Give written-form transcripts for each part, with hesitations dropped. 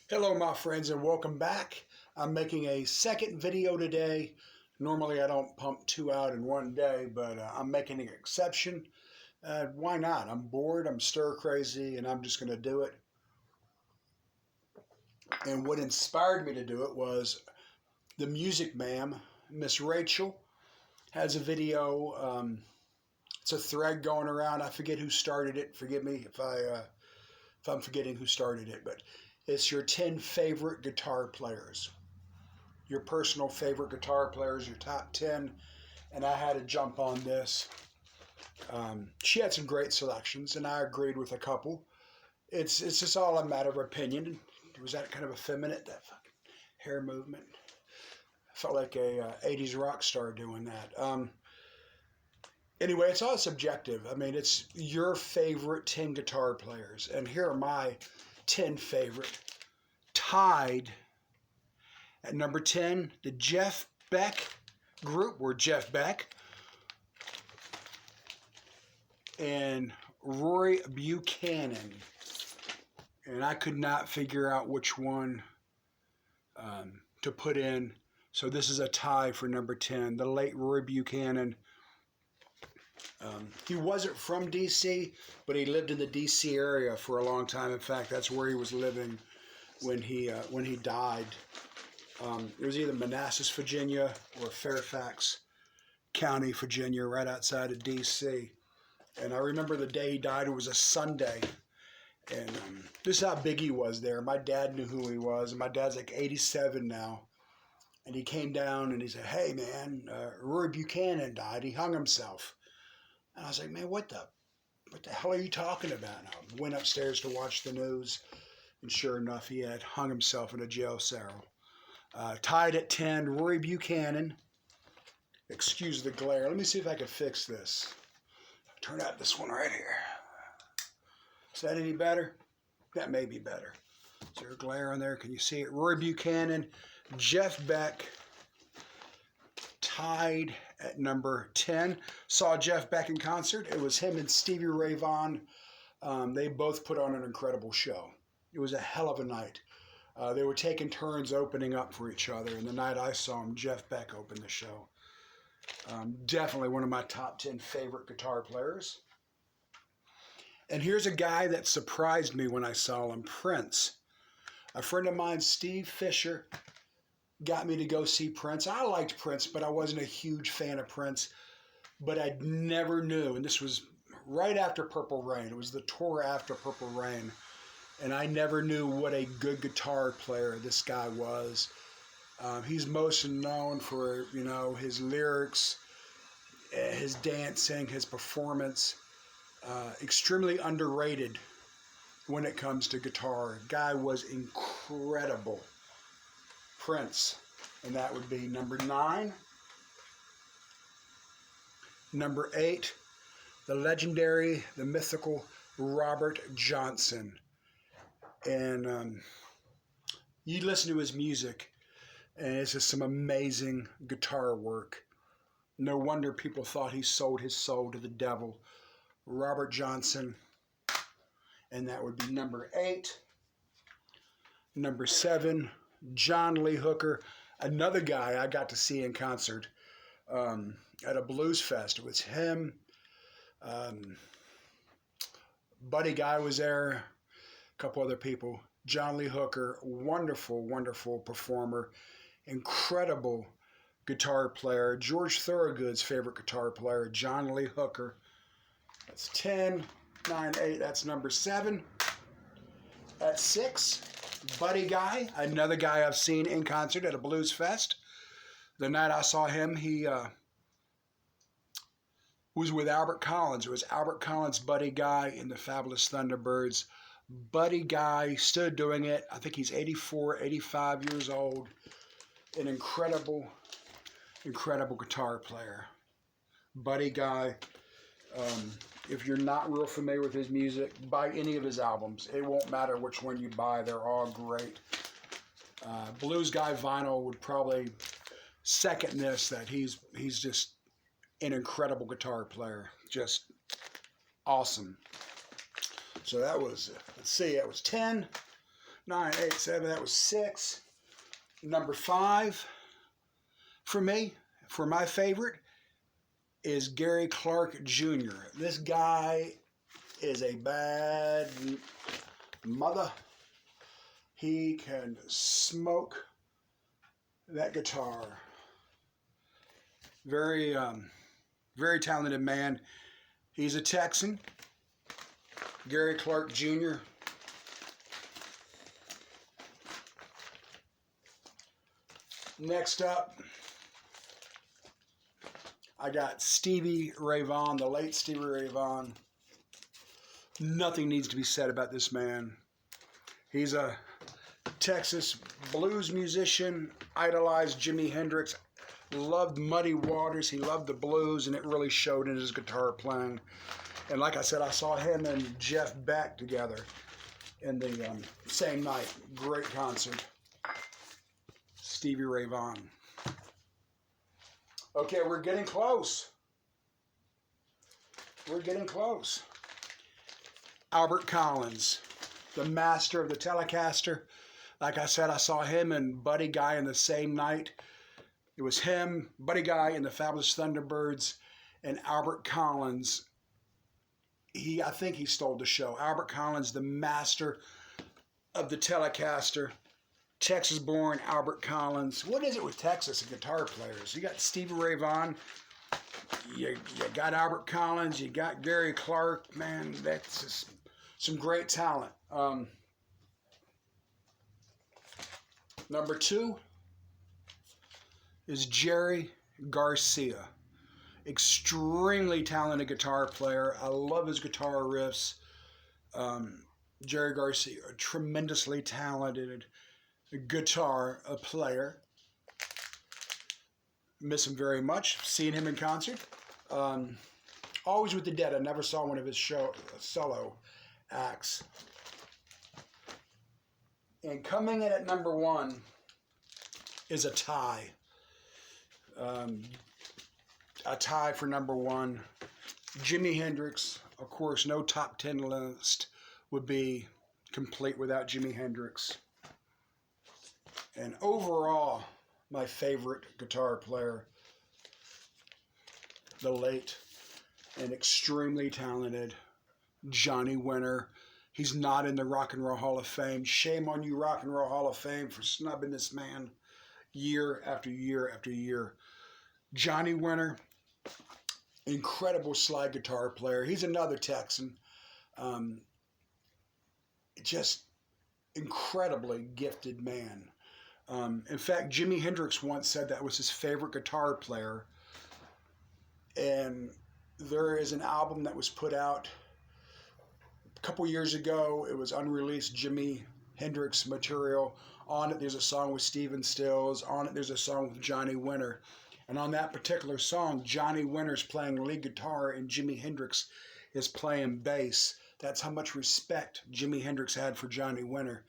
Hello my friends and welcome back. I'm making a second video today. Normally I don't pump 2 out in one day, but I'm making an exception. Why not? I'm bored, I'm stir crazy, and I'm just going to do it. And what inspired me to do it was the music ma'am, Miss Rachel, has a video. It's a thread going around. I forget who started it. Forgive me if I'm forgetting who started it, but it's your 10 favorite guitar players. Your personal favorite guitar players, your top 10. And I had to jump on this. She had some great selections, and I agreed with a couple. It's just all a matter of opinion. Was that kind of effeminate, that fucking hair movement? I felt like a 80s rock star doing that. Anyway, it's all subjective. I mean, it's your favorite 10 guitar players. And here are my 10 favorite. Tied at number 10, the Jeff Beck group, or Jeff Beck, and Rory Buchanan. And I could not figure out which one to put in. So this is a tie for number 10, the late Rory Buchanan. He wasn't from D.C., but he lived in the D.C. area for a long time. In fact, that's where he was living when he died. It was either Manassas, Virginia, or Fairfax County, Virginia, right outside of D.C. And I remember the day he died, it was a Sunday. And this is how big he was there. My dad knew who he was, and my dad's like 87 now. And he came down and he said, "Hey, man, Rory Buchanan died. He hung himself." And I was like, "Man, what the hell are you talking about?" And I went upstairs to watch the news, and sure enough, he had hung himself in a jail cell. Tied at 10, Rory Buchanan. Excuse the glare. Let me see if I can fix this. Turn out this one right here. Is that any better? That may be better. Is there a glare on there? Can you see it? Rory Buchanan, Jeff Beck, tied at number 10. Saw Jeff Beck in concert. It was him and Stevie Ray Vaughan. They both put on an incredible show. It was a hell of a night. They were taking turns opening up for each other, and the night I saw him, Jeff Beck opened the show. Definitely one of my top 10 favorite guitar players. And here's a guy that surprised me when I saw him, Prince. A friend of mine, Steve Fisher, got me to go see Prince. I liked Prince, but I wasn't a huge fan of Prince. But I never knew, and this was right after Purple Rain. It was the tour after Purple Rain. And I never knew what a good guitar player this guy was. He's most known for, his lyrics, his dancing, his performance. Extremely underrated when it comes to guitar. Guy was incredible. Prince. And that would be number 9. Number 8, the legendary, the mythical Robert Johnson. And you listen to his music, and it's just some amazing guitar work. No wonder people thought he sold his soul to the devil. Robert Johnson, and that would be number 8. Number 7, John Lee Hooker, another guy I got to see in concert at a blues fest. It was him. Buddy Guy was there, a couple other people. John Lee Hooker, wonderful, wonderful performer, incredible guitar player. George Thorogood's favorite guitar player, John Lee Hooker. That's 10, 9, 8. That's number 7. At 6, Buddy Guy, another guy I've seen in concert at a blues fest. The night I saw him, he was with Albert Collins. It was Albert Collins, Buddy Guy, and the Fabulous Thunderbirds. Buddy Guy stood doing it. I think he's 84, 85 years old. An incredible, incredible guitar player. Buddy Guy. If you're not real familiar with his music, buy any of his albums. It won't matter which one you buy. They're all great. Blues Guy vinyl would probably second this, that he's just an incredible guitar player. Just awesome. So that was, let's see, that was 10, 9, 8, 7. That was 6. Number 5 for me, for my favorite, is Gary Clark Jr. This guy is a bad mother. He can smoke that guitar. Very, very talented man. He's a Texan, Gary Clark Jr. Next up, I got Stevie Ray Vaughan, the late Stevie Ray Vaughan. Nothing needs to be said about this man. He's a Texas blues musician, idolized Jimi Hendrix, loved Muddy Waters, he loved the blues, and it really showed in his guitar playing. And like I said, I saw him and Jeff Beck together in the same night. Great concert. Stevie Ray Vaughan. Okay, we're getting close. We're getting close. Albert Collins, the master of the Telecaster. Like I said, I saw him and Buddy Guy in the same night. It was him, Buddy Guy, and the Fabulous Thunderbirds, and Albert Collins. I think he stole the show. Albert Collins, the master of the Telecaster. Texas-born Albert Collins. What is it with Texas and guitar players? You got Stevie Ray Vaughan. You got Albert Collins. You got Gary Clark. Man, that's just some great talent. Number 2 is Jerry Garcia. Extremely talented guitar player. I love his guitar riffs. Jerry Garcia, tremendously talented guitar player. Miss him very much. Seen him in concert. Always with the Dead. I never saw one of his solo acts. And coming in at number 1 is a tie. A tie for number 1. Jimi Hendrix. Of course, no top 10 list would be complete without Jimi Hendrix. And overall, my favorite guitar player, the late and extremely talented Johnny Winter. He's not in the Rock and Roll Hall of Fame. Shame on you, Rock and Roll Hall of Fame, for snubbing this man year after year after year. Johnny Winter, incredible slide guitar player. He's another Texan. Just incredibly gifted man. In fact, Jimi Hendrix once said that was his favorite guitar player. And there is an album that was put out a couple years ago. It was unreleased Jimi Hendrix material. On it, there's a song with Stephen Stills. On it, there's a song with Johnny Winter. And on that particular song, Johnny Winter's playing lead guitar and Jimi Hendrix is playing bass. That's how much respect Jimi Hendrix had for Johnny Winter,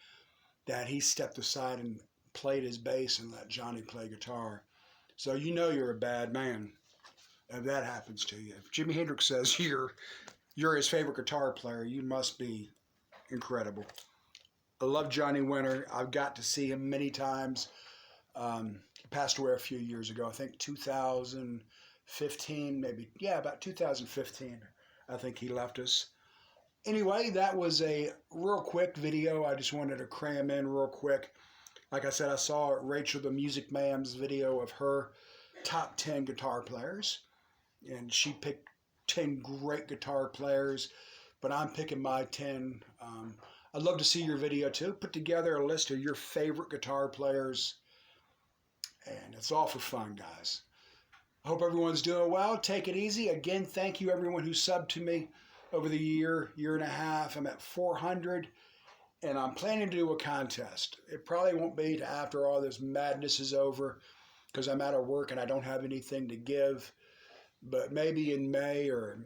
that he stepped aside and played his bass and let Johnny play guitar. So you know you're a bad man if that happens to you. If Jimi Hendrix says you're his favorite guitar player, you must be incredible. I love Johnny Winter. I've got to see him many times. He passed away a few years ago. I think 2015, maybe. Yeah, about 2015. I think he left us. Anyway, that was a real quick video. I just wanted to cram in real quick. Like I said, I saw Rachel the Music Man's video of her top 10 guitar players. And she picked 10 great guitar players. But I'm picking my 10. I'd love to see your video too. Put together a list of your favorite guitar players. And it's all for fun, guys. I hope everyone's doing well. Take it easy. Again, thank you everyone who subbed to me over the year and a half. I'm at 400. And I'm planning to do a contest. It probably won't be after all this madness is over because I'm out of work and I don't have anything to give. But maybe in May or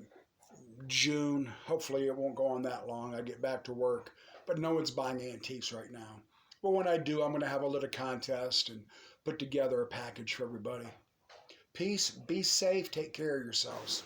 June, hopefully it won't go on that long. I get back to work. But no one's buying antiques right now. But when I do, I'm going to have a little contest and put together a package for everybody. Peace, be safe, take care of yourselves.